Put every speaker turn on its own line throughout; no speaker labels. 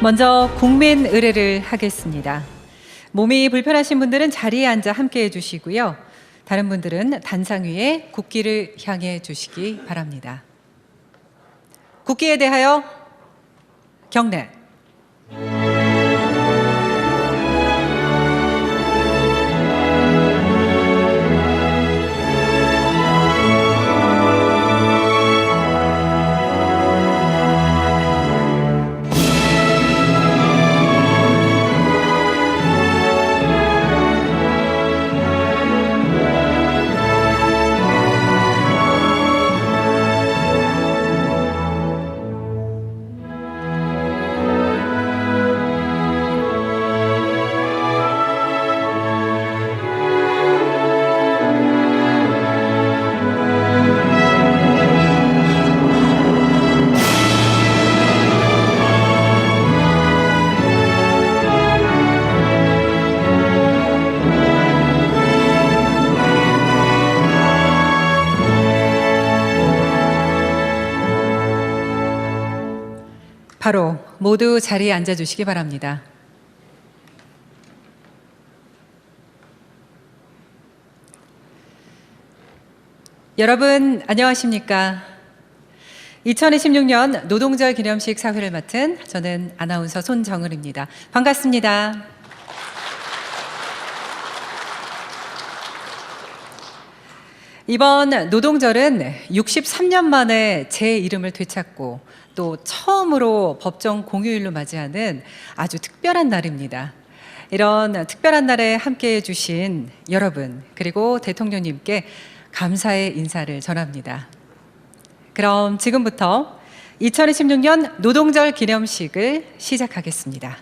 먼저 국민 의례를 하겠습니다. 몸이 불편하신 분들은 자리에 앉아 함께 해주시고요. 다른 분들은 단상 위에 국기를 향해 주시기 바랍니다. 국기에 대하여 경례. 바로 모두 자리에 앉아주시기 바랍니다. 여러분 안녕하십니까? 2026년 노동절 기념식 사회를 맡은 저는 아나운서 손정은입니다. 반갑습니다. 이번 노동절은 63년 만에 제 이름을 되찾고 또 처음으로 법정 공휴일로 맞이하는 아주 특별한 날입니다. 이런 특별한 날에 함께해 주신 여러분 그리고 대통령님께 감사의 인사를 전합니다. 그럼 지금부터 2026년 노동절 기념식을 시작하겠습니다.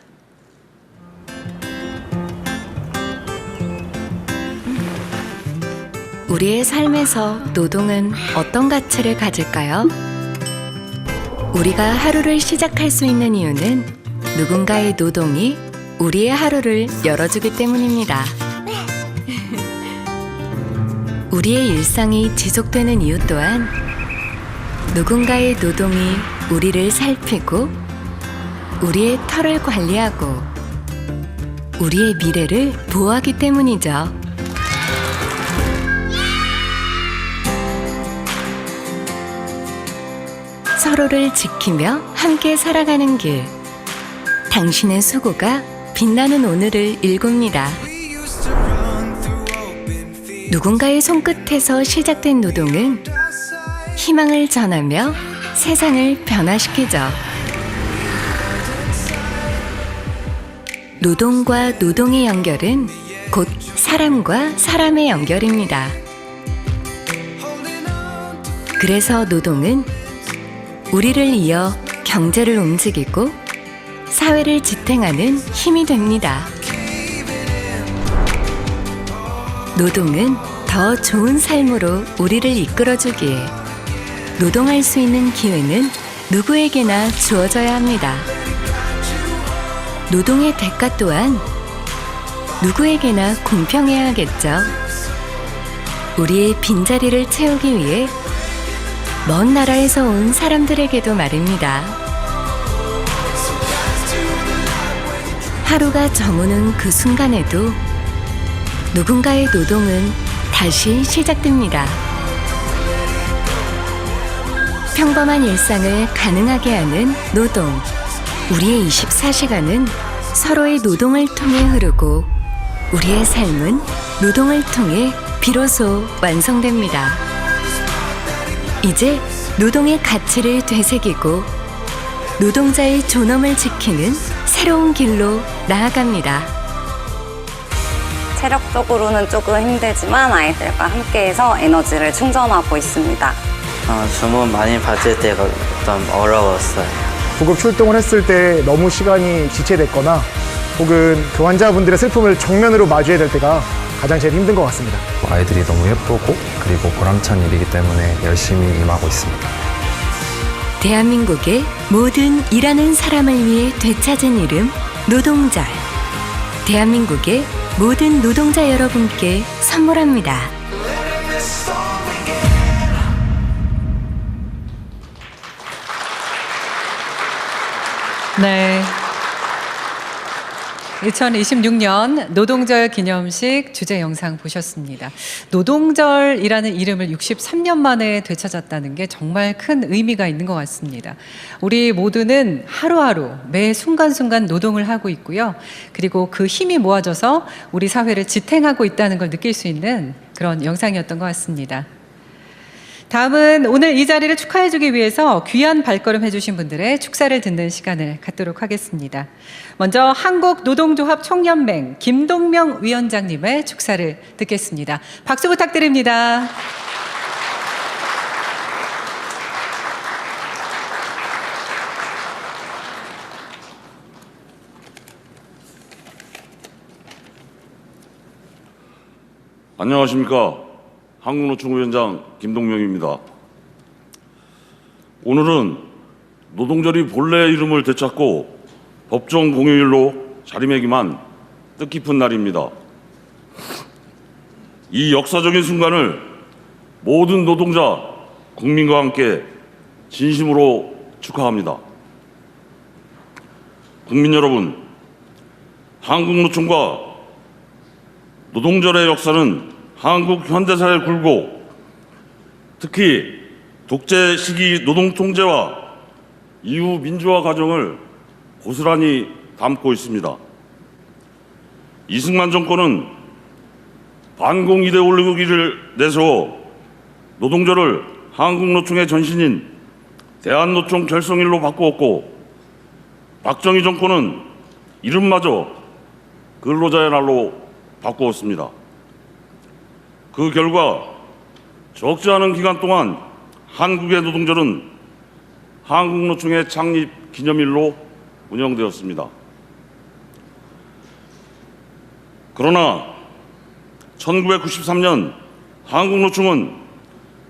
우리의 삶에서 노동은 어떤 가치를 가질까요? 우리가 하루를 시작할 수 있는 이유는 누군가의 노동이 우리의 하루를 열어주기 때문입니다. 우리의 일상이 지속되는 이유 또한 누군가의 노동이 우리를 살피고 우리의 터를 관리하고 우리의 미래를 보호하기 때문이죠. 서로를 지키며 함께 살아가는 길. 당신의 수고가 빛나는 오늘을 일굽니다. 누군가의 손끝에서 시작된 노동은 희망을 전하며 세상을 변화시키죠. 노동과 노동의 연결은 곧 사람과 사람의 연결입니다. 그래서 노동은 우리를 이어 경제를 움직이고 사회를 지탱하는 힘이 됩니다. 노동은 더 좋은 삶으로 우리를 이끌어주기에 노동할 수 있는 기회는 누구에게나 주어져야 합니다. 노동의 대가 또한 누구에게나 공평해야 하겠죠. 우리의 빈자리를 채우기 위해 먼 나라에서 온 사람들에게도 말입니다. 하루가 저무는 그 순간에도 누군가의 노동은 다시 시작됩니다. 평범한 일상을 가능하게 하는 노동. 우리의 24시간은 서로의 노동을 통해 흐르고 우리의 삶은 노동을 통해 비로소 완성됩니다. 이제 노동의 가치를 되새기고 노동자의 존엄을 지키는 새로운 길로 나아갑니다.
체력적으로는 조금 힘들지만 아이들과 함께해서 에너지를 충전하고 있습니다.
주문 많이 받을 때가 좀 어려웠어요.
구급 출동을 했을 때 너무 시간이 지체됐거나 혹은 그 환자분들의 슬픔을 정면으로 마주해야 될 때가 가장 제일 힘든 것 같습니다.
아이들이 너무 예쁘고 그리고 보람찬 일이기 때문에 열심히 임하고 있습니다.
대한민국의 모든 일하는 사람을 위해 되찾은 이름 노동절. 대한민국의 모든 노동자 여러분께 선물합니다.
네, 2026년 노동절 기념식 주제 영상 보셨습니다. 노동절이라는 이름을 63년 만에 되찾았다는 게 정말 큰 의미가 있는 것 같습니다. 우리 모두는 하루하루 매 순간순간 노동을 하고 있고요. 그리고 그 힘이 모아져서 우리 사회를 지탱하고 있다는 걸 느낄 수 있는 그런 영상이었던 것 같습니다. 다음은 오늘 이 자리를 축하해주기 위해서 귀한 발걸음 해주신 분들의 축사를 듣는 시간을 갖도록 하겠습니다. 먼저 한국노동조합 총연맹 김동명 위원장님의 축사를 듣겠습니다. 박수 부탁드립니다.
안녕하십니까. 한국노총위원장 김동명입니다. 오늘은 노동절이 본래 이름을 되찾고 법정 공휴일로 자리매김한 뜻깊은 날입니다. 이 역사적인 순간을 모든 노동자, 국민과 함께 진심으로 축하합니다. 국민 여러분, 한국노총과 노동절의 역사는 한국 현대사에 굴고 특히 독재 시기 노동통제와 이후 민주화 과정을 고스란히 담고 있습니다. 이승만 정권은 반공 이데올로기를 내세워 노동절을 한국노총의 전신인 대한노총 결성일로 바꾸었고, 박정희 정권은 이름마저 근로자의 날로 바꾸었습니다. 그 결과 적지 않은 기간 동안 한국의 노동절은 한국노총의 창립 기념일로 운영되었습니다. 그러나 1993년 한국노총은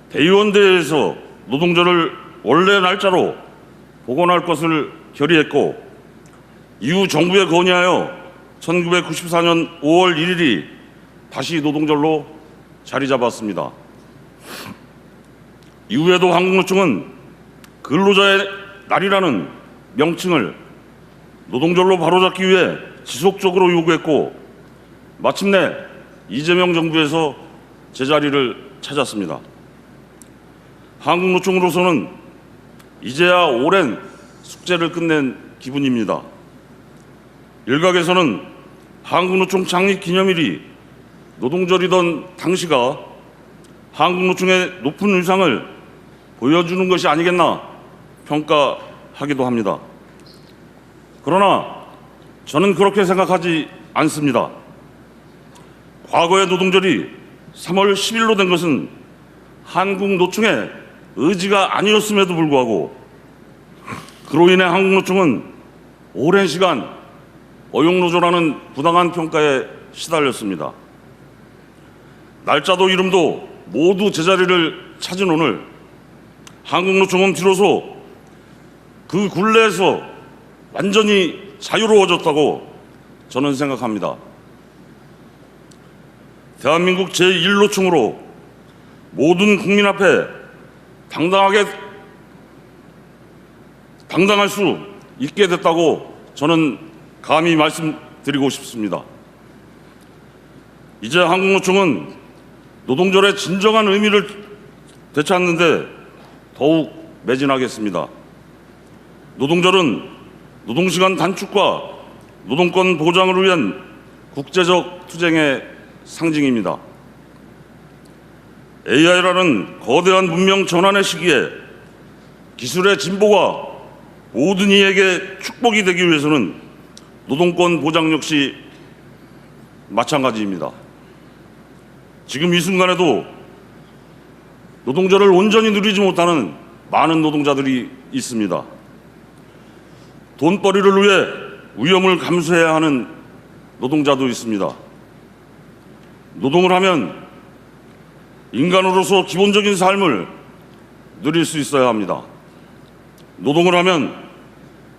대의원대회에서 노동절을 원래 날짜로 복원할 것을 결의했고, 이후 정부에 건의하여 1994년 5월 1일이 다시 노동절로 자리 잡았습니다. 이후에도 한국노총은 근로자의 날이라는 명칭을 노동절로 바로잡기 위해 지속적으로 요구했고, 마침내 이재명 정부에서 제자리를 찾았습니다. 한국노총으로서는 이제야 오랜 숙제를 끝낸 기분입니다. 일각에서는 한국노총 창립 기념일이 노동절이던 당시가 한국노총의 높은 위상을 보여주는 것이 아니겠나 평가하기도 합니다. 그러나 저는 그렇게 생각하지 않습니다. 과거의 노동절이 3월 10일로 된 것은 한국노총의 의지가 아니었음에도 불구하고, 그로 인해 한국노총은 오랜 시간 어용노조라는 부당한 평가에 시달렸습니다. 날짜도 이름도 모두 제자리를 찾은 오늘, 한국노총은 비로소 그 굴레에서 완전히 자유로워졌다고 저는 생각합니다. 대한민국 제1노총으로 모든 국민 앞에 당당할 수 있게 됐다고 저는 감히 말씀드리고 싶습니다. 이제 한국노총은 노동절의 진정한 의미를 되찾는 데 더욱 매진하겠습니다. 노동절은 노동시간 단축과 노동권 보장을 위한 국제적 투쟁의 상징입니다. AI라는 거대한 문명 전환의 시기에 기술의 진보가 모든 이에게 축복이 되기 위해서는 노동권 보장 역시 마찬가지입니다. 지금 이 순간에도 노동절을 온전히 누리지 못하는 많은 노동자들이 있습니다. 돈벌이를 위해 위험을 감수해야 하는 노동자도 있습니다. 노동을 하면 인간으로서 기본적인 삶을 누릴 수 있어야 합니다. 노동을 하면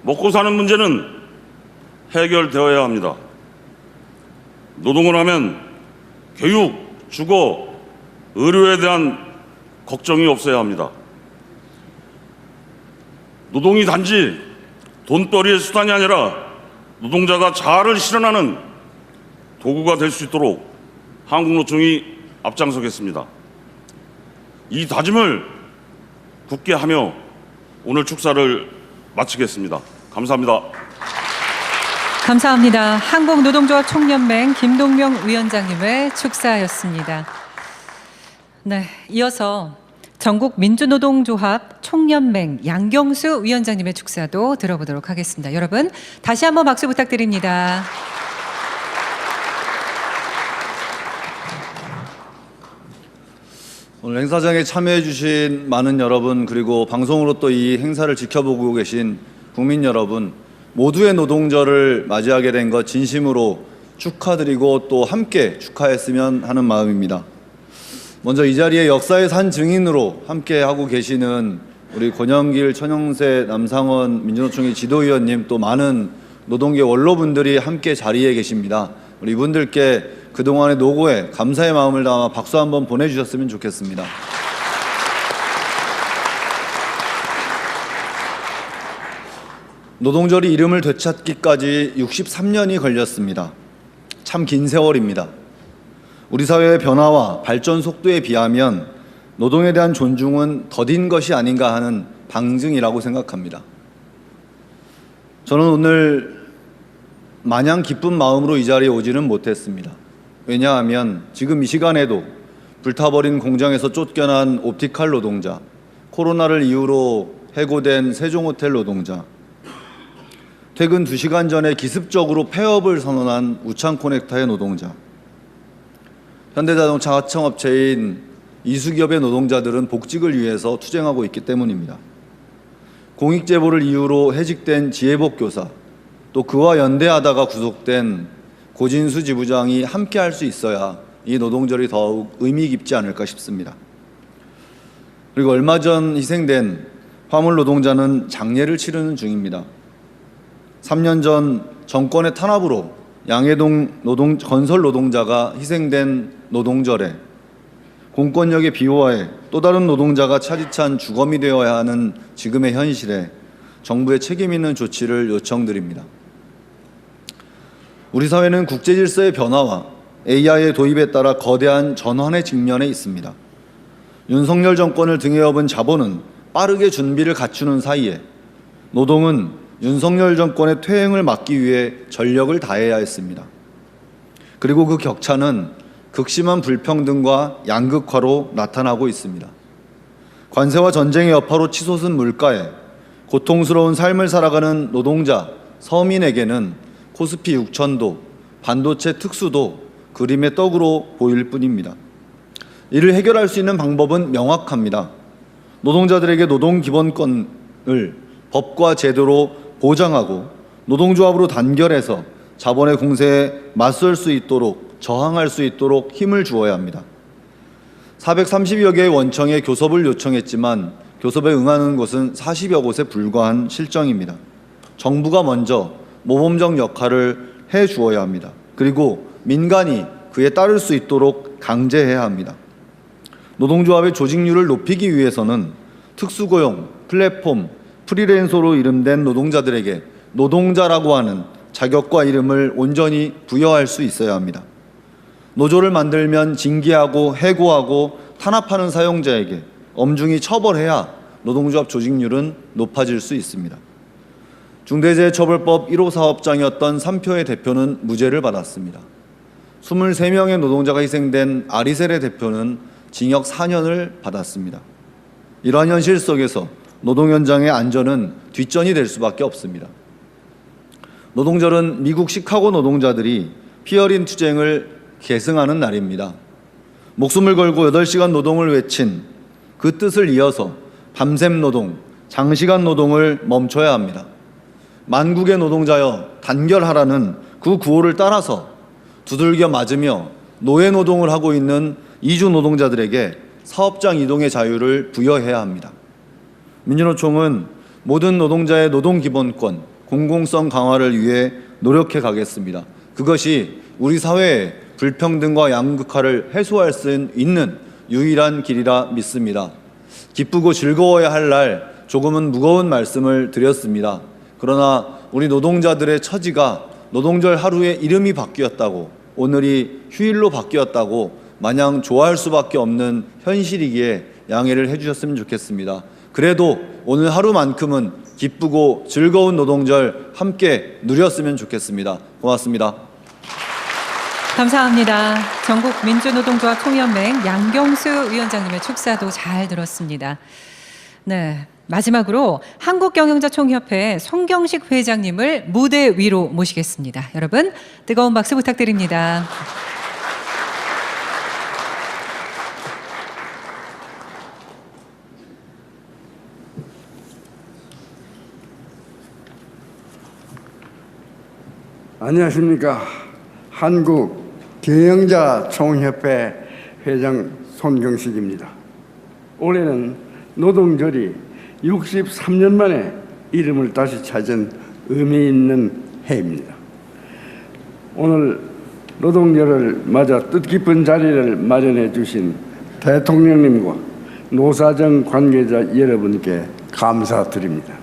먹고 사는 문제는 해결되어야 합니다. 노동을 하면 교육, 주거, 의료에 대한 걱정이 없어야 합니다. 노동이 단지 돈벌이의 수단이 아니라 노동자가 자아를 실현하는 도구가 될 수 있도록 한국노총이 앞장서겠습니다. 이 다짐을 굳게 하며 오늘 축사를 마치겠습니다. 감사합니다.
감사합니다. 한국노동조합 총연맹 김동명 위원장님의 축사였습니다. 네, 이어서 전국 민주노동조합 총연맹 양경수 위원장님의 축사도 들어보도록 하겠습니다. 여러분 다시 한번 박수 부탁드립니다.
오늘 행사장에 참여해 주신 많은 여러분, 그리고 방송으로 또 이 행사를 지켜보고 계신 국민 여러분, 모두의 노동절을 맞이하게 된 것 진심으로 축하드리고 또 함께 축하했으면 하는 마음입니다. 먼저 이 자리에 역사의 산 증인으로 함께 하고 계시는 우리 권영길, 천영세, 남상원 민주노총의 지도위원님, 또 많은 노동계 원로분들이 함께 자리에 계십니다. 우리 이분들께 그동안의 노고에 감사의 마음을 담아 박수 한번 보내주셨으면 좋겠습니다. 노동절이 이름을 되찾기까지 63년이 걸렸습니다. 참 긴 세월입니다. 우리 사회의 변화와 발전 속도에 비하면 노동에 대한 존중은 더딘 것이 아닌가 하는 방증이라고 생각합니다. 저는 오늘 마냥 기쁜 마음으로 이 자리에 오지는 못했습니다. 왜냐하면 지금 이 시간에도 불타버린 공장에서 쫓겨난 옵티칼 노동자, 코로나를 이유로 해고된 세종호텔 노동자, 퇴근 2시간 전에 기습적으로 폐업을 선언한 우창코넥타의 노동자, 현대자동차 하청업체인 이수기업의 노동자들은 복직을 위해서 투쟁하고 있기 때문입니다. 공익제보를 이유로 해직된 지혜복 교사, 또 그와 연대하다가 구속된 고진수 지부장이 함께 할 수 있어야 이 노동절이 더욱 의미 깊지 않을까 싶습니다. 그리고 얼마 전 희생된 화물 노동자는 장례를 치르는 중입니다. 3년 전 정권의 탄압으로 양해동 건설 노동자가 희생된 노동절에 공권력의 비호화에 또 다른 노동자가 차디찬 주검이 되어야 하는 지금의 현실에 정부의 책임 있는 조치를 요청드립니다. 우리 사회는 국제 질서의 변화와 AI의 도입에 따라 거대한 전환의 직면에 있습니다. 윤석열 정권을 등에 업은 자본은 빠르게 준비를 갖추는 사이에 노동은 윤석열 정권의 퇴행을 막기 위해 전력을 다해야 했습니다. 그리고 그 격차는 극심한 불평등과 양극화로 나타나고 있습니다. 관세와 전쟁의 여파로 치솟은 물가에 고통스러운 삶을 살아가는 노동자, 서민에게는 코스피 6천도, 반도체 특수도 그림의 떡으로 보일 뿐입니다. 이를 해결할 수 있는 방법은 명확합니다. 노동자들에게 노동기본권을 법과 제도로 보장하고 노동조합으로 단결해서 자본의 공세에 맞설 수 있도록, 저항할 수 있도록 힘을 주어야 합니다. 430여 개의 원청에 교섭을 요청했지만 교섭에 응하는 곳은 40여 곳에 불과한 실정입니다. 정부가 먼저 모범적 역할을 해 주어야 합니다. 그리고 민간이 그에 따를 수 있도록 강제해야 합니다. 노동조합의 조직률을 높이기 위해서는 특수고용, 플랫폼, 프리랜서로 이름된 노동자들에게 노동자라고 하는 자격과 이름을 온전히 부여할 수 있어야 합니다. 노조를 만들면 징계하고 해고하고 탄압하는 사용자에게 엄중히 처벌해야 노동조합 조직률은 높아질 수 있습니다. 중대재해처벌법 1호 사업장이었던 삼표의 대표는 무죄를 받았습니다. 23명의 노동자가 희생된 아리셀의 대표는 징역 4년을 받았습니다. 이러한 현실 속에서 노동 현장의 안전은 뒷전이 될 수밖에 없습니다. 노동절은 미국 시카고 노동자들이 피어린 투쟁을 계승하는 날입니다. 목숨을 걸고 8시간 노동을 외친 그 뜻을 이어서 밤샘 노동, 장시간 노동을 멈춰야 합니다. 만국의 노동자여 단결하라는 그 구호를 따라서 두들겨 맞으며 노예 노동을 하고 있는 이주 노동자들에게 사업장 이동의 자유를 부여해야 합니다. 민주노총은 모든 노동자의 노동기본권, 공공성 강화를 위해 노력해 가겠습니다. 그것이 우리 사회의 불평등과 양극화를 해소할 수 있는 유일한 길이라 믿습니다. 기쁘고 즐거워야 할 날 조금은 무거운 말씀을 드렸습니다. 그러나 우리 노동자들의 처지가 노동절 하루에 이름이 바뀌었다고, 오늘이 휴일로 바뀌었다고 마냥 좋아할 수밖에 없는 현실이기에 양해를 해주셨으면 좋겠습니다. 그래도 오늘 하루만큼은 기쁘고 즐거운 노동절 함께 누렸으면 좋겠습니다. 고맙습니다.
감사합니다. 전국민주노동조합 총연맹 양경수 위원장님의 축사도 잘 들었습니다. 네, 마지막으로 한국경영자총협회 송경식 회장님을 무대 위로 모시겠습니다. 여러분 뜨거운 박수 부탁드립니다.
안녕하십니까. 한국경영자총협회 회장 손경식입니다. 올해는 노동절이 63년 만에 이름을 다시 찾은 의미 있는 해입니다. 오늘 노동절을 맞아 뜻깊은 자리를 마련해 주신 대통령님과 노사정 관계자 여러분께 감사드립니다.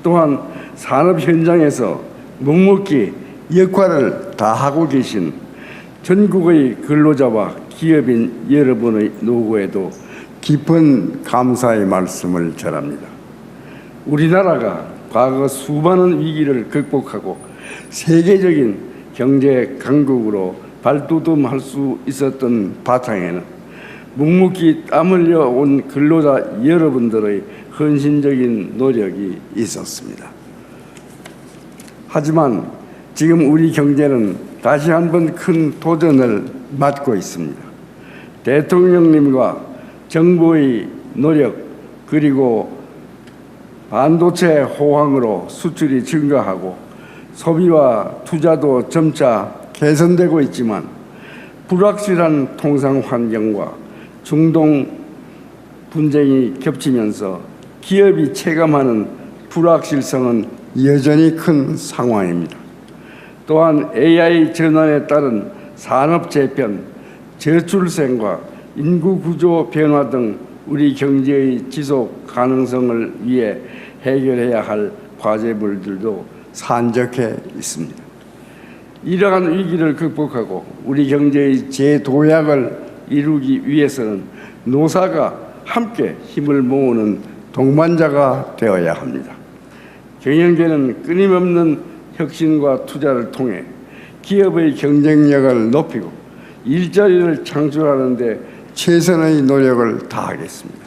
또한 산업 현장에서 묵묵히 역할을 다하고 계신 전국의 근로자와 기업인 여러분의 노고에도 깊은 감사의 말씀을 전합니다. 우리나라가 과거 수많은 위기를 극복하고 세계적인 경제 강국으로 발돋움할 수 있었던 바탕에는 묵묵히 땀 흘려 온 근로자 여러분들의 헌신적인 노력이 있었습니다. 하지만 지금 우리 경제는 다시 한번 큰 도전을 맞고 있습니다. 대통령님과 정부의 노력 그리고 반도체 호황으로 수출이 증가하고 소비와 투자도 점차 개선되고 있지만 불확실한 통상 환경과 중동 분쟁이 겹치면서 기업이 체감하는 불확실성은 여전히 큰 상황입니다. 또한 AI 전환에 따른 산업 재편, 저출생과 인구 구조 변화 등 우리 경제의 지속 가능성을 위해 해결해야 할 과제물들도 산적해 있습니다. 이러한 위기를 극복하고 우리 경제의 재도약을 이루기 위해서는 노사가 함께 힘을 모으는 동반자가 되어야 합니다. 경영계는 끊임없는 혁신과 투자를 통해 기업의 경쟁력을 높이고 일자리를 창출하는 데 최선의 노력을 다하겠습니다.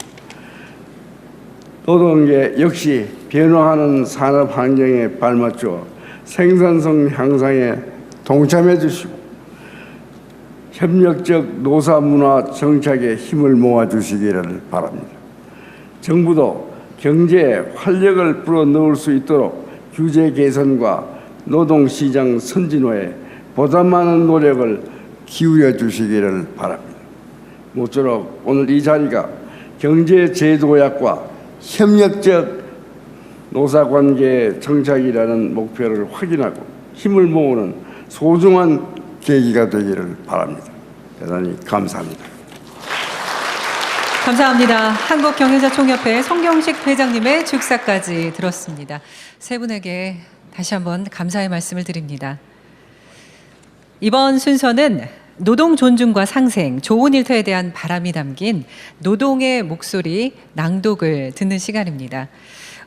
노동계 역시 변화하는 산업 환경에 발맞춰 생산성 향상에 동참해 주시고 협력적 노사 문화 정착에 힘을 모아 주시기를 바랍니다. 정부도 경제에 활력을 불어넣을 수 있도록 규제 개선과 노동시장 선진화에 보다 많은 노력을 기울여 주시기를 바랍니다. 모쪼록 오늘 이 자리가 경제 제도약과 협력적 노사관계 정착이라는 목표를 확인하고 힘을 모으는 소중한 계기가 되기를 바랍니다. 대단히 감사합니다.
감사합니다. 한국경영자총협회 송경식 회장님의 축사까지 들었습니다. 세 분에게 다시 한번 감사의 말씀을 드립니다. 이번 순서는 노동 존중과 상생, 좋은 일터에 대한 바람이 담긴 노동의 목소리 낭독을 듣는 시간입니다.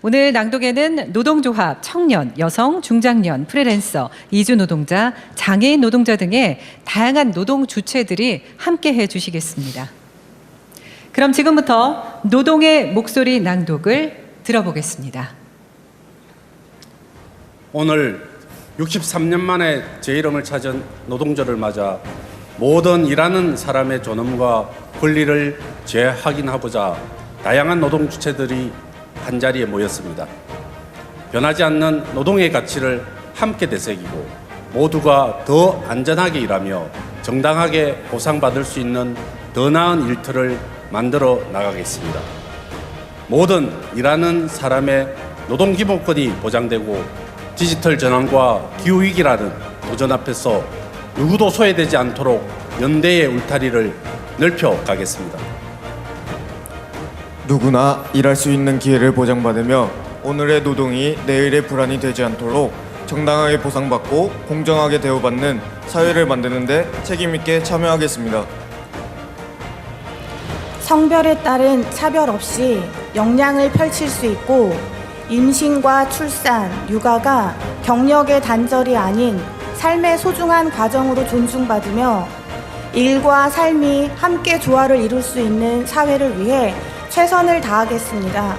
오늘 낭독에는 노동조합, 청년, 여성, 중장년, 프리랜서, 이주노동자, 장애인 노동자 등의 다양한 노동 주체들이 함께해 주시겠습니다. 그럼 지금부터 노동의 목소리 낭독을 들어보겠습니다.
오늘 63년 만에 제 이름을 찾은 노동절을 맞아 모든 일하는 사람의 존엄과 권리를 재확인하고자 다양한 노동 주체들이 한자리에 모였습니다. 변하지 않는 노동의 가치를 함께 되새기고 모두가 더 안전하게 일하며 정당하게 보상받을 수 있는 더 나은 일터를 만들어 나가겠습니다. 모든 일하는 사람의 노동기본권이 보장되고 디지털 전환과 기후위기라는 도전 앞에서 누구도 소외되지 않도록 연대의 울타리를 넓혀가겠습니다.
누구나 일할 수 있는 기회를 보장받으며 오늘의 노동이 내일의 불안이 되지 않도록 정당하게 보상받고 공정하게 대우받는 사회를 만드는 데 책임있게 참여하겠습니다.
성별에 따른 차별 없이 역량을 펼칠 수 있고 임신과 출산, 육아가 경력의 단절이 아닌 삶의 소중한 과정으로 존중받으며 일과 삶이 함께 조화를 이룰 수 있는 사회를 위해 최선을 다하겠습니다.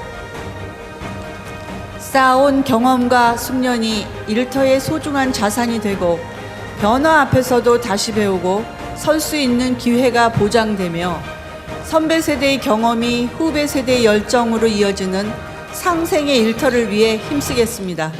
쌓아온 경험과 숙련이 일터의 소중한 자산이 되고 변화 앞에서도 다시 배우고 설 수 있는 기회가 보장되며 선배 세대의 경험이 후배 세대의 열정으로 이어지는 상생의 일터를 위해 힘쓰겠습니다.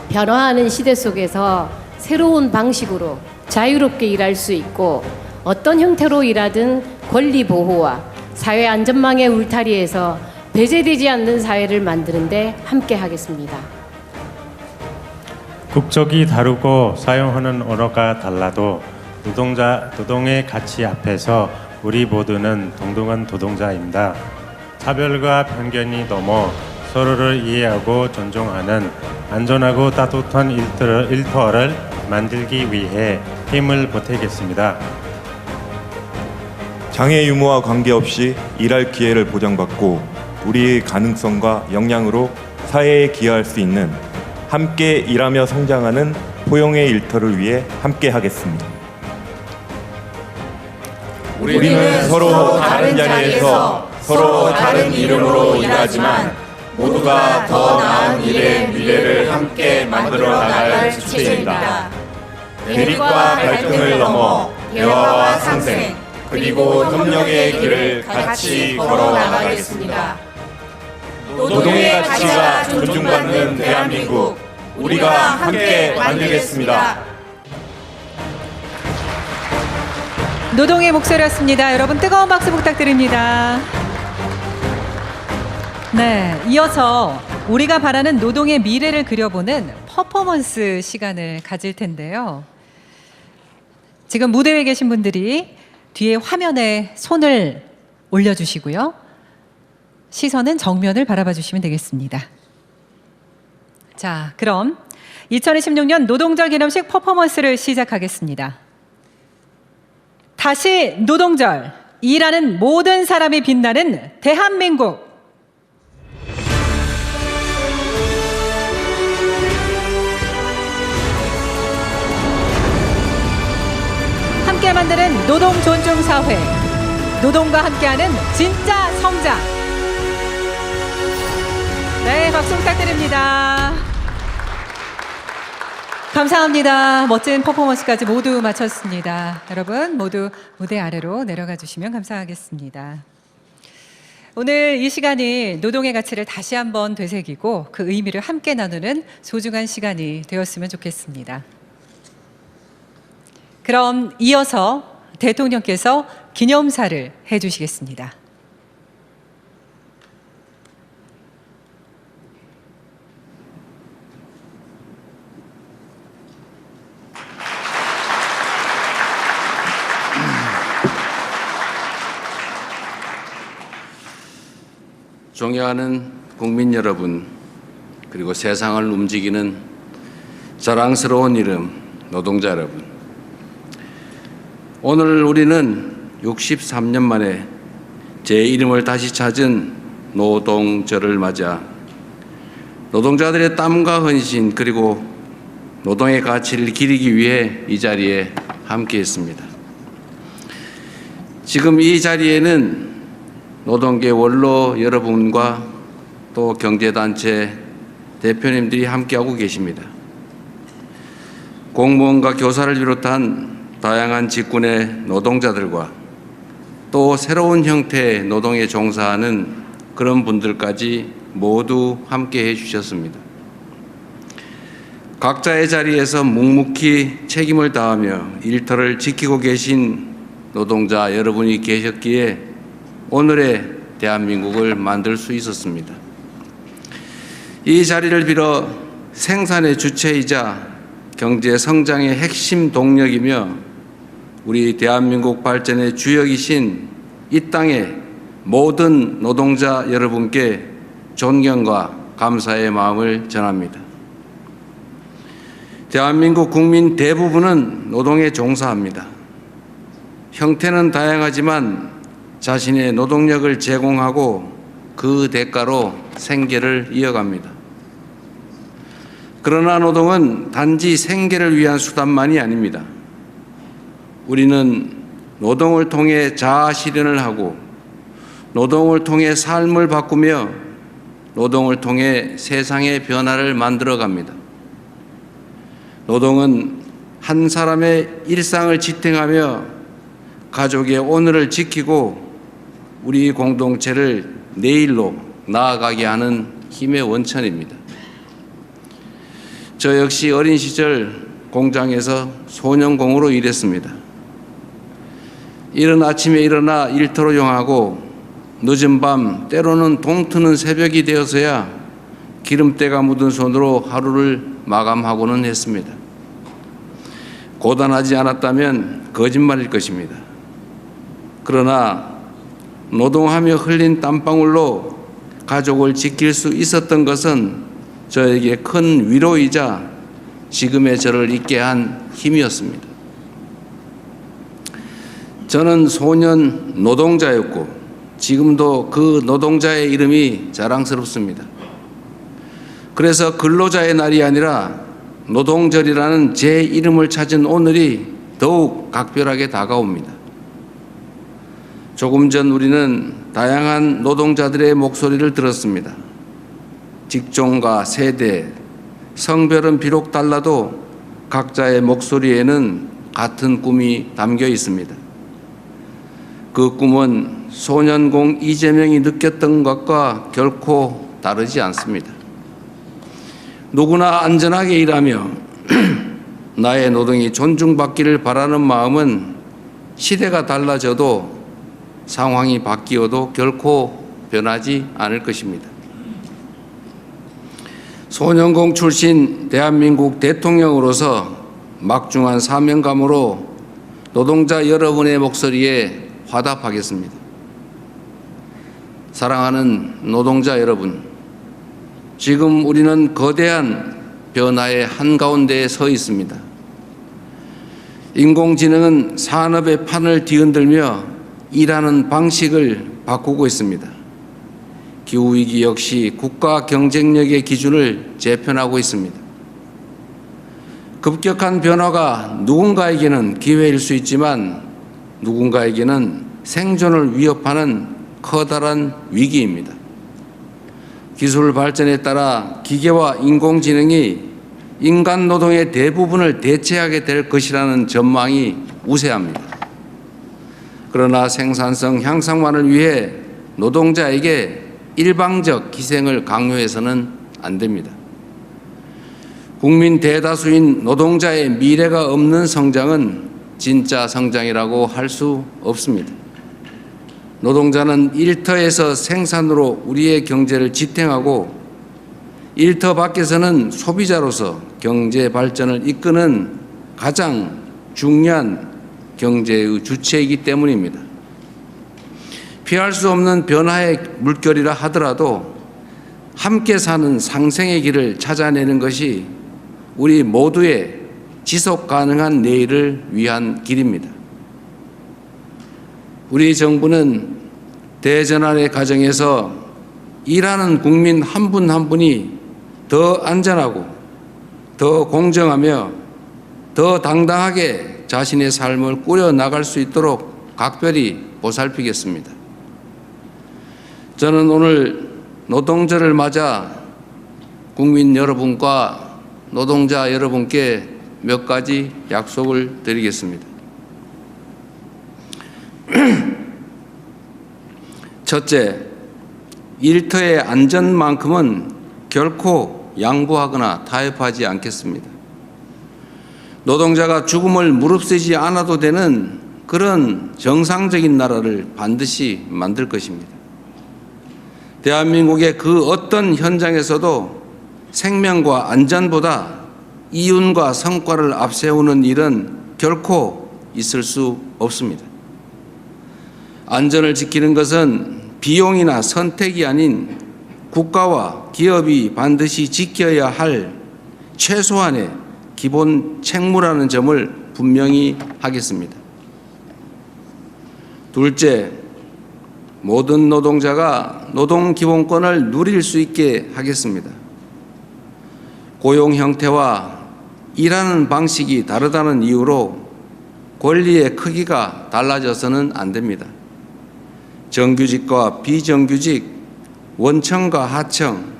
변화하는 시대 속에서 새로운 방식으로 자유롭게 일할 수 있고 어떤 형태로 일하든 권리 보호와 사회 안전망의 울타리에서 배제되지 않는 사회를 만드는 데 함께 하겠습니다.
국적이 다르고 사용하는 언어가 달라도 노동의 가치 앞에서 우리 모두는 동등한 노동자입니다. 차별과 편견이 넘어 서로를 이해하고 존중하는 안전하고 따뜻한 일터를 만들기 위해 힘을 보태겠습니다.
장애 유무와 관계없이 일할 기회를 보장받고 우리의 가능성과 역량으로 사회에 기여할 수 있는 함께 일하며 성장하는 포용의 일터를 위해 함께 하겠습니다. 우리는 서로 다른 자리에서 서로 다른 이름으로 일하지만 모두가 더 나은 일의 미래를 함께 만들어 나갈 주체입니다. 대립과 갈등을 넘어 대화와 상생 그리고 협력의 길을 같이 걸어 나가겠습니다. 노동의 가치가 존중받는 대한민국 우리가 함께 만들겠습니다.
노동의 목소리였습니다. 여러분 뜨거운 박수 부탁드립니다. 네, 이어서 우리가 바라는 노동의 미래를 그려보는 퍼포먼스 시간을 가질 텐데요. 지금 무대에 계신 분들이 뒤에 화면에 손을 올려주시고요. 시선은 정면을 바라봐 주시면 되겠습니다. 자, 그럼 2026년 노동절 기념식 퍼포먼스를 시작하겠습니다. 다시 노동절, 일하는 모든 사람이 빛나는 대한민국. 함께 만드는 노동 존중 사회, 노동과 함께하는 진짜 성장. 네, 박수 부탁드립니다. 감사합니다. 멋진 퍼포먼스까지 모두 마쳤습니다. 여러분 모두 무대 아래로 내려가 주시면 감사하겠습니다. 오늘 이 시간이 노동의 가치를 다시 한번 되새기고 그 의미를 함께 나누는 소중한 시간이 되었으면 좋겠습니다. 그럼 이어서 대통령께서 기념사를 해주시겠습니다.
존경하는 국민 여러분, 그리고 세상을 움직이는 자랑스러운 이름 노동자 여러분, 오늘 우리는 63년 만에 제 이름을 다시 찾은 노동절을 맞아 노동자들의 땀과 헌신 그리고 노동의 가치를 기리기 위해 이 자리에 함께했습니다. 지금 이 자리에는 노동계 원로 여러분과 또 경제단체 대표님들이 함께하고 계십니다. 공무원과 교사를 비롯한 다양한 직군의 노동자들과 또 새로운 형태의 노동에 종사하는 그런 분들까지 모두 함께해 주셨습니다. 각자의 자리에서 묵묵히 책임을 다하며 일터를 지키고 계신 노동자 여러분이 계셨기에 오늘의 대한민국을 만들 수 있었습니다. 이 자리를 빌어 생산의 주체이자 경제 성장의 핵심 동력이며 우리 대한민국 발전의 주역이신 이 땅의 모든 노동자 여러분께 존경과 감사의 마음을 전합니다. 대한민국 국민 대부분은 노동에 종사합니다. 형태는 다양하지만 자신의 노동력을 제공하고 그 대가로 생계를 이어갑니다. 그러나 노동은 단지 생계를 위한 수단만이 아닙니다. 우리는 노동을 통해 자아 실현을 하고 노동을 통해 삶을 바꾸며 노동을 통해 세상의 변화를 만들어 갑니다. 노동은 한 사람의 일상을 지탱하며 가족의 오늘을 지키고 우리 공동체를 내일로 나아가게 하는 힘의 원천입니다. 저 역시 어린 시절 공장에서 소년공으로 일했습니다. 이른 아침에 일어나 일터로 용하고 늦은 밤 때로는 동트는 새벽이 되어서야 기름때가 묻은 손으로 하루를 마감하고는 했습니다. 고단하지 않았다면 거짓말일 것입니다. 그러나 노동하며 흘린 땀방울로 가족을 지킬 수 있었던 것은 저에게 큰 위로이자 지금의 저를 있게 한 힘이었습니다. 저는 소년 노동자였고 지금도 그 노동자의 이름이 자랑스럽습니다. 그래서 근로자의 날이 아니라 노동절이라는 제 이름을 찾은 오늘이 더욱 각별하게 다가옵니다. 조금 전 우리는 다양한 노동자들의 목소리를 들었습니다. 직종과 세대, 성별은 비록 달라도 각자의 목소리에는 같은 꿈이 담겨 있습니다. 그 꿈은 소년공 이재명이 느꼈던 것과 결코 다르지 않습니다. 누구나 안전하게 일하며 나의 노동이 존중받기를 바라는 마음은 시대가 달라져도 상황이 바뀌어도 결코 변하지 않을 것입니다. 소년공 출신 대한민국 대통령으로서 막중한 사명감으로 노동자 여러분의 목소리에 화답하겠습니다. 사랑하는 노동자 여러분, 지금 우리는 거대한 변화의 한가운데에 서 있습니다. 인공지능은 산업의 판을 뒤흔들며 일하는 방식을 바꾸고 있습니다. 기후위기 역시 국가 경쟁력의 기준을 재편하고 있습니다. 급격한 변화가 누군가에게는 기회일 수 있지만 누군가에게는 생존을 위협하는 커다란 위기입니다. 기술 발전에 따라 기계와 인공지능이 인간 노동의 대부분을 대체하게 될 것이라는 전망이 우세합니다. 그러나 생산성 향상만을 위해 노동자에게 일방적 희생을 강요해서는 안 됩니다. 국민 대다수인 노동자의 미래가 없는 성장은 진짜 성장이라고 할 수 없습니다. 노동자는 일터에서 생산으로 우리의 경제를 지탱하고 일터 밖에서는 소비자로서 경제 발전을 이끄는 가장 중요한 경제의 주체이기 때문입니다. 피할 수 없는 변화의 물결이라 하더라도 함께 사는 상생의 길을 찾아내는 것이 우리 모두의 지속 가능한 내일을 위한 길입니다. 우리 정부는 대전환의 과정에서 일하는 국민 한 분 한 분이 더 안전하고 더 공정하며 더 당당하게 자신의 삶을 꾸려나갈 수 있도록 각별히 보살피겠습니다. 저는 오늘 노동절을 맞아 국민 여러분과 노동자 여러분께 몇 가지 약속을 드리겠습니다. 첫째, 일터의 안전만큼은 결코 양보하거나 타협하지 않겠습니다. 노동자가 죽음을 무릅쓰지 않아도 되는 그런 정상적인 나라를 반드시 만들 것입니다. 대한민국의 그 어떤 현장에서도 생명과 안전보다 이윤과 성과를 앞세우는 일은 결코 있을 수 없습니다. 안전을 지키는 것은 비용이나 선택이 아닌 국가와 기업이 반드시 지켜야 할 최소한의 기본 책무라는 점을 분명히 하겠습니다. 둘째, 모든 노동자가 노동 기본권을 누릴 수 있게 하겠습니다. 고용 형태와 일하는 방식이 다르다는 이유로 권리의 크기가 달라져서는 안 됩니다. 정규직과 비정규직, 원청과 하청,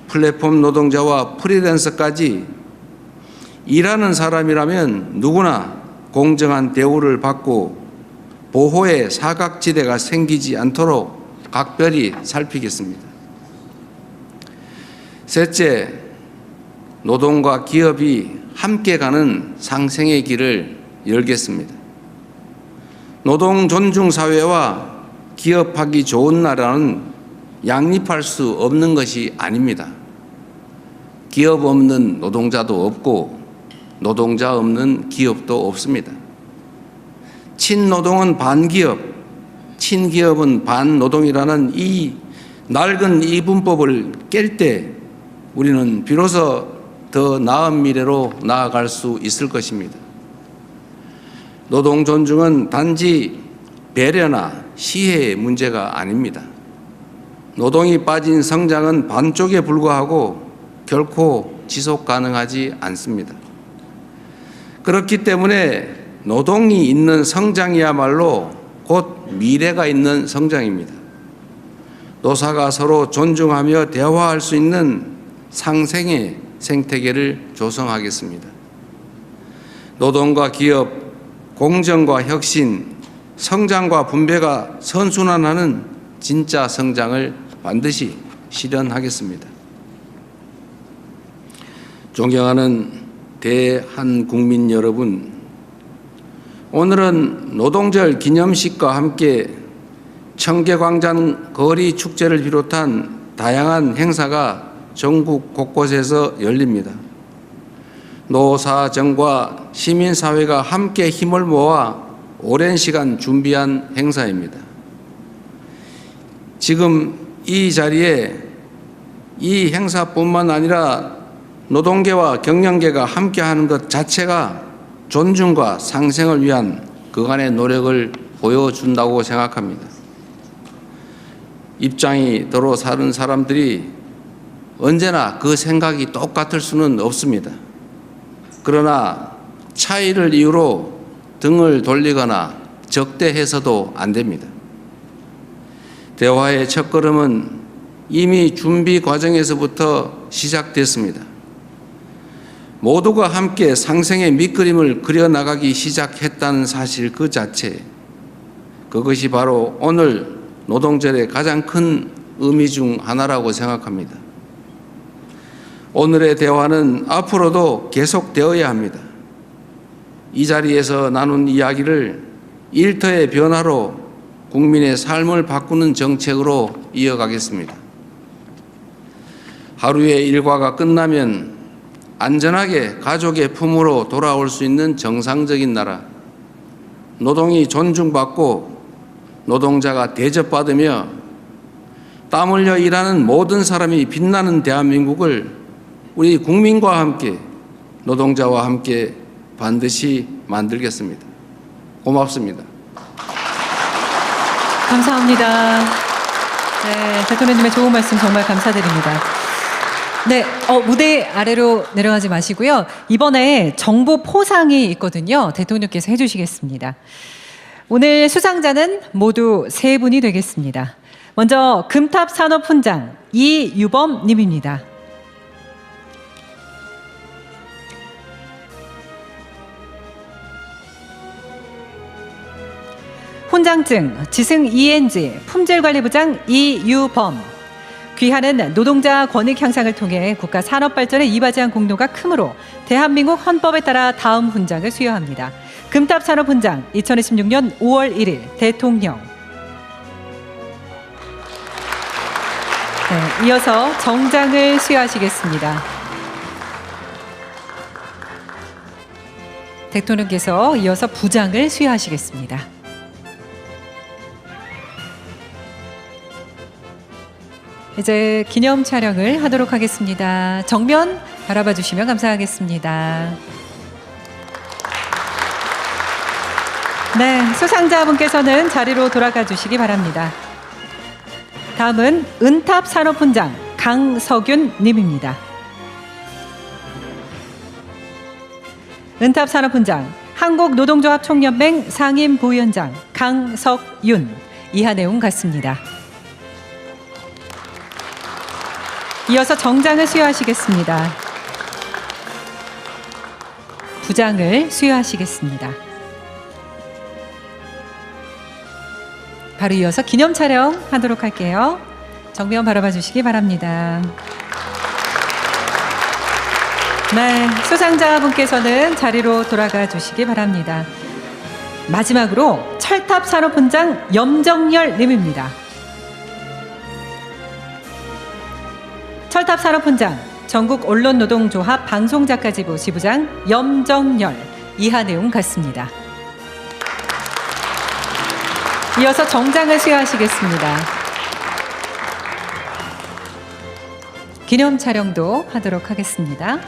플랫폼 노동자와 프리랜서까지 일하는 사람이라면 누구나 공정한 대우를 받고 보호의 사각지대가 생기지 않도록 각별히 살피겠습니다. 셋째, 노동과 기업이 함께 가는 상생의 길을 열겠습니다. 노동 존중 사회와 기업하기 좋은 나라는 양립할 수 없는 것이 아닙니다. 기업 없는 노동자도 없고 노동자 없는 기업도 없습니다. 친노동은 반기업, 친기업은 반노동이라는 이 낡은 이분법을 깰 때 우리는 비로소 더 나은 미래로 나아갈 수 있을 것입니다. 노동 존중은 단지 배려나 시혜의 문제가 아닙니다. 노동이 빠진 성장은 반쪽에 불과하고 결코 지속 가능하지 않습니다. 그렇기 때문에 노동이 있는 성장이야말로 곧 미래가 있는 성장입니다. 노사가 서로 존중하며 대화할 수 있는 상생의 생태계를 조성하겠습니다. 노동과 기업, 공정과 혁신, 성장과 분배가 선순환하는 진짜 성장을 반드시 실현하겠습니다. 존경하는 대한국민 여러분, 오늘은 노동절 기념식과 함께 청계광장 거리 축제를 비롯한 다양한 행사가 전국 곳곳에서 열립니다. 노사정과 시민사회가 함께 힘을 모아 오랜 시간 준비한 행사입니다. 지금 이 자리에 이 행사뿐만 아니라 노동계와 경영계가 함께하는 것 자체가 존중과 상생을 위한 그간의 노력을 보여준다고 생각합니다. 입장이 더러 사는 사람들이 언제나 그 생각이 똑같을 수는 없습니다. 그러나 차이를 이유로 등을 돌리거나 적대해서도 안 됩니다. 대화의 첫걸음은 이미 준비 과정에서부터 시작됐습니다. 모두가 함께 상생의 밑그림을 그려나가기 시작했다는 사실 그 자체, 그것이 바로 오늘 노동절의 가장 큰 의미 중 하나라고 생각합니다. 오늘의 대화는 앞으로도 계속되어야 합니다. 이 자리에서 나눈 이야기를 일터의 변화로 국민의 삶을 바꾸는 정책으로 이어가겠습니다. 하루의 일과가 끝나면 안전하게 가족의 품으로 돌아올 수 있는 정상적인 나라, 노동이 존중받고 노동자가 대접받으며 땀 흘려 일하는 모든 사람이 빛나는 대한민국을 우리 국민과 함께 노동자와 함께 반드시 만들겠습니다. 고맙습니다.
감사합니다. 네, 대통령님의 좋은 말씀 정말 감사드립니다. 네, 무대 아래로 내려가지 마시고요. 이번에 정보 포상이 있거든요. 대통령께서 해주시겠습니다. 오늘 수상자는 모두 3분이 되겠습니다. 먼저 금탑산업훈장 이유범 님입니다. 훈장증 지승 ENG 품질관리부장 이유범. 귀하는 노동자 권익 향상을 통해 국가 산업 발전에 이바지한 공로가 크므로 대한민국 헌법에 따라 다음 훈장을 수여합니다. 금탑산업훈장 2026년 5월 1일 대통령. 네, 이어서 정장을 수여하시겠습니다. 대통령께서 이어서 부장을 수여하시겠습니다. 이제 기념 촬영을 하도록 하겠습니다. 정면 바라봐 주시면 감사하겠습니다. 네, 수상자분께서는 자리로 돌아가 주시기 바랍니다. 다음은 은탑 산업훈장 강석윤 님입니다. 은탑 산업훈장 한국노동조합 총연맹 상임부위원장 강석윤. 이하 내용 같습니다. 이어서 정장을 수여하시겠습니다. 부장을 수여하시겠습니다. 바로 이어서 기념 촬영 하도록 할게요. 정면 바라봐 주시기 바랍니다. 네, 수상자분께서는 자리로 돌아가 주시기 바랍니다. 마지막으로 철탑 산업훈장 염정열 님입니다. 철탑 산업훈장 전국 언론노동조합 방송작가지부 지부장 염정열. 이하 내용 같습니다. 이어서 정장을 수여하시겠습니다. 기념 촬영도 하도록 하겠습니다.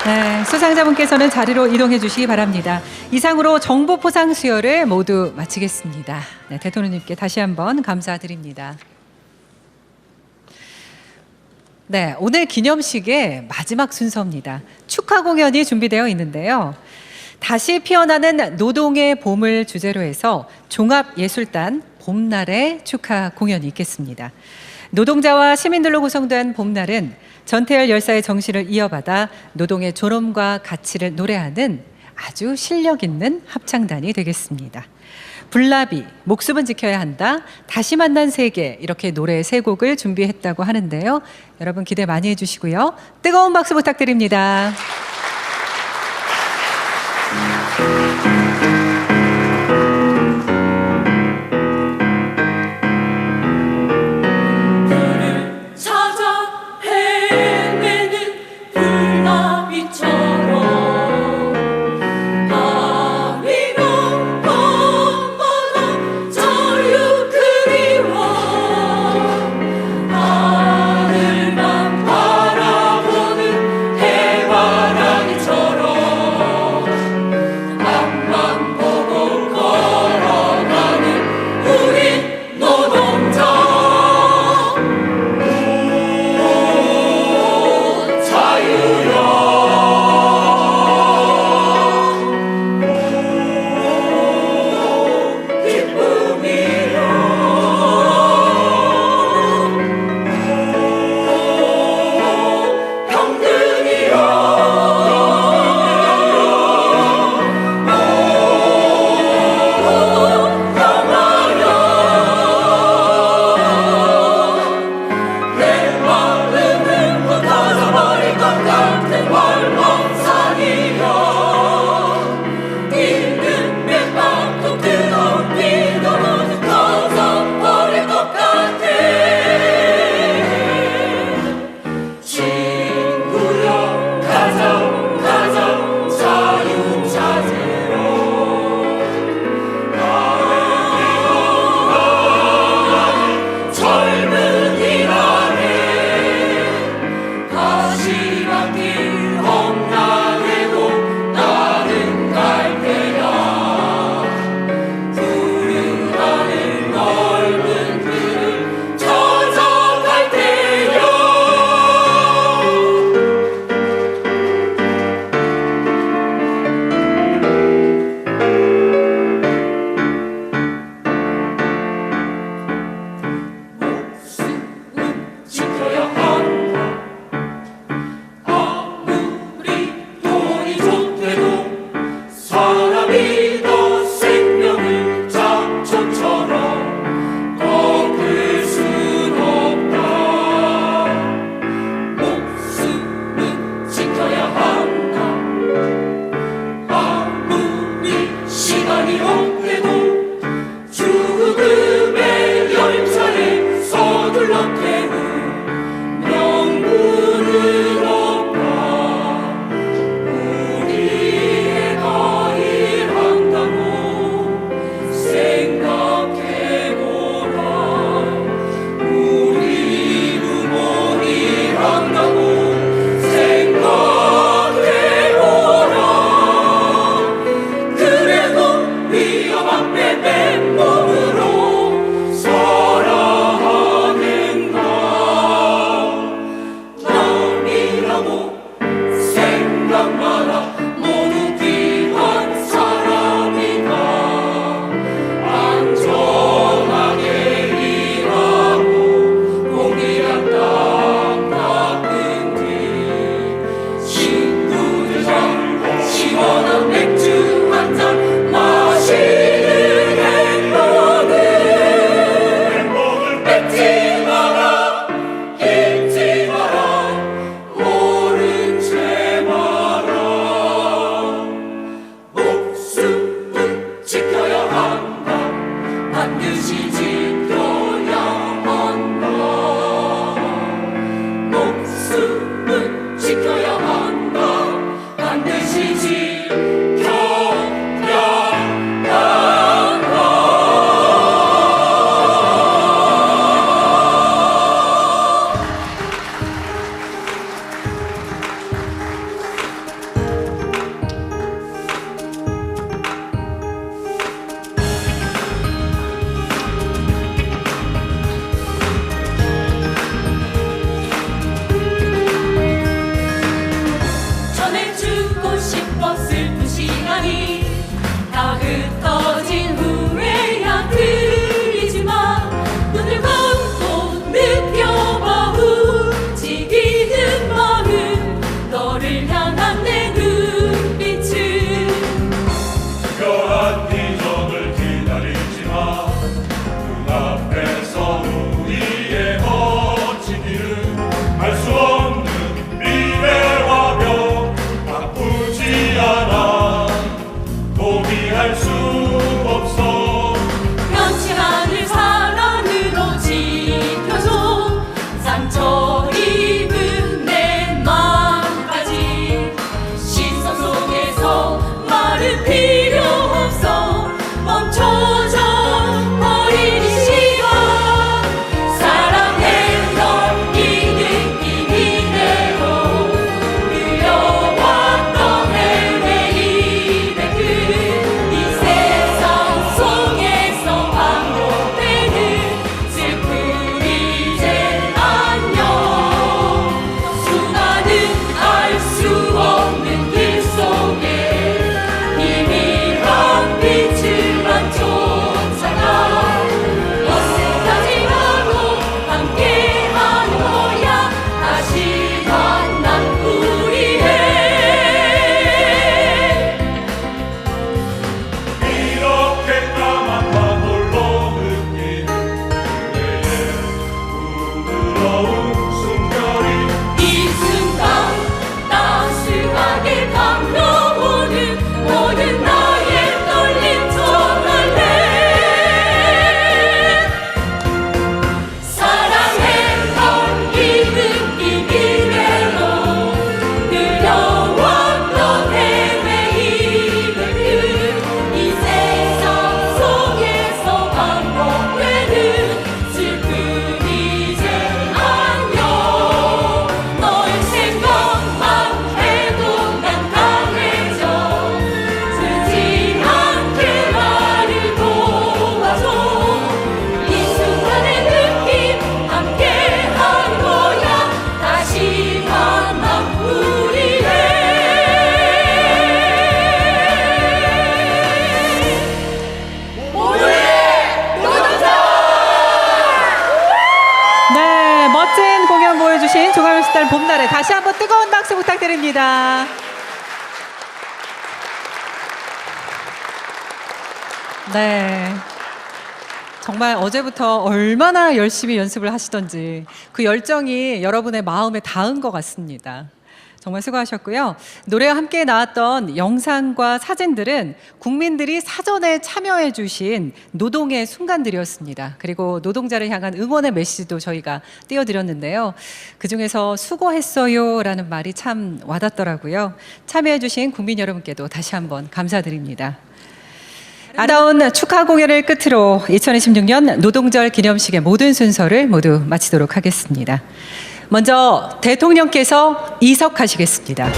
네, 수상자분께서는 자리로 이동해 주시기 바랍니다. 이상으로 정보 포상 수여를 모두 마치겠습니다. 네, 대통령님께 다시 한번 감사드립니다. 네, 오늘 기념식의 마지막 순서입니다. 축하 공연이 준비되어 있는데요. 다시 피어나는 노동의 봄을 주제로 해서 종합예술단 봄날의 축하 공연이 있겠습니다. 노동자와 시민들로 구성된 봄날은 전태열 열사의 정신을 이어받아 노동의 존엄과 가치를 노래하는 아주 실력 있는 합창단이 되겠습니다. 불나비, 목숨은 지켜야 한다, 다시 만난 세계, 이렇게 노래 세 곡을 준비했다고 하는데요. 여러분 기대 많이 해주시고요. 뜨거운 박수 부탁드립니다.
명분을 얻다 우리의 너희 다 흩어진 후에야 들리지만 눈을 감고 느껴봐 움직이는 마음 너를 향한 내 눈빛은
특별한 기적을 기다리지만 눈앞에서 우리의 거친 길은 알 수 없는 미래와 벽 바쁘지 않아 포기할 수 없어
변치 않을 사랑으로 지켜줘 상처 입은 내 마음까지 시선 속에서 말은 필요 없어 멈춰져 버린 이 시간 사랑했던 이 느낌 이대로 그려왔던 헤매임의 끝이 세상 속에서 반복되는 슬픈 이제 안녕 수많은 알 수 없는 길 속에 희미한 빛을만 쫓아가 어색하지 말고 함께하는 거야 다시 만난 우리의
이렇게 까만 밤 홀로 느낀 그대의 부드러운 숨결이
이 순간 따스하게 감겨오는 모든 나의 떨림 전할래 사랑했던 이 느낌 이대로 그려왔던 헤매임의 끝이 세상 속에서 반복되는 슬픈 이제 안녕 너의 생각만 해도 난 강해져 쓰지 않게 나를 도와줘 이 순간의 느낌 함께한 거야 다시 만난 우리의
네, 멋진 공연 보여주신 종합예술단 봄날에 다시 한번 뜨거운 박수 부탁드립니다. 네. 정말 어제부터 얼마나 열심히 연습을 하시던지 그 열정이 여러분의 마음에 닿은 것 같습니다. 정말 수고하셨고요. 노래와 함께 나왔던 영상과 사진들은 국민들이 사전에 참여해 주신 노동의 순간들이었습니다. 그리고 노동자를 향한 응원의 메시지도 저희가 띄워드렸는데요. 그중에서 수고했어요 라는 말이 참 와닿더라고요. 참여해 주신 국민 여러분께도 다시 한번 감사드립니다. 아름다운 축하 공연을 끝으로 2026년 노동절 기념식의 모든 순서를 모두 마치도록 하겠습니다. 먼저 대통령께서 이석하시겠습니다.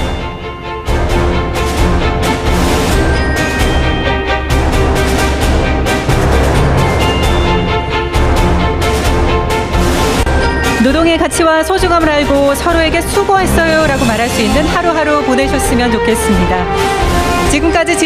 노동의 가치와 소중함을 알고 서로에게 수고했어요 라고 말할 수 있는 하루하루 보내셨으면 좋겠습니다. 지금까지